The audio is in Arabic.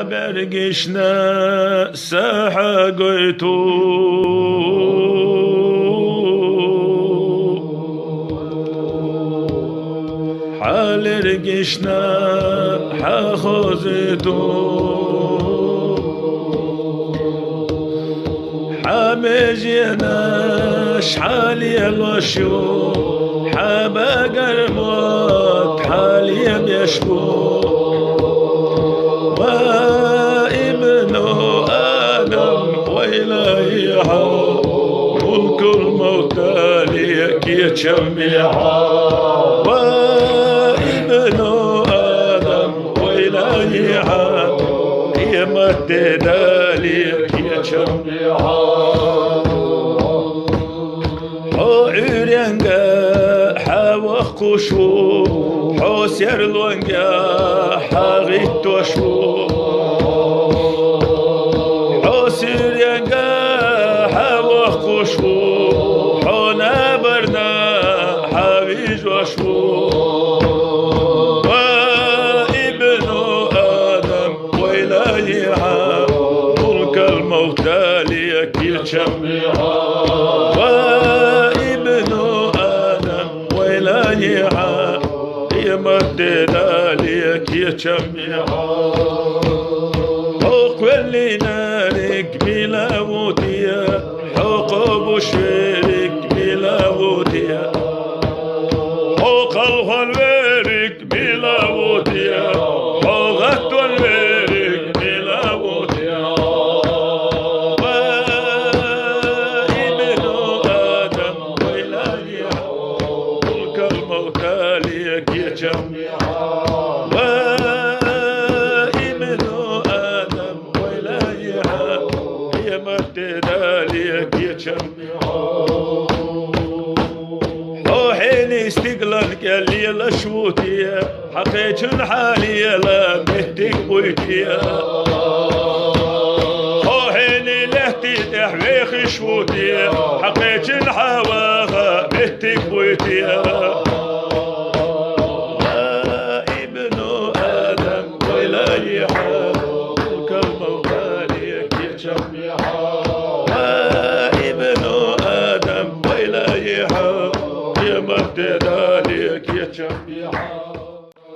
حبرقشنا ساحة قيتو حال رقشنا حخوزتو حمجينا شحال يلوشو حبا قرموت حالي يشكو وابن آدم وإلهي ملك الموتى ليك يجمعها وابن آدم وإلهي يمدد ليك يجمعها عريانقا حوخشو حوسير لونقا حغيت وشو حوسير يانقا حوخشو حونا برنا حويج وشو وابن آدم وإلهي ملك الموتى ليك يجمعها يمدد عليك يجمعها حق واللي نارك بلا ودية حق ابو شريك بلا ودية حق الغلويرك بلا ودية حق الغلويرك بلا ودية وابن آدم وإلهي ملك الموتى ليك يجمعها وابن آدم وإلهي يمدد عليك يجمعها حين استقلال قال لي لشوتي حقيت حالي لا مهتك بويتي حين لهتي تحويخ شوتي حقيت حواها مهتك بويتي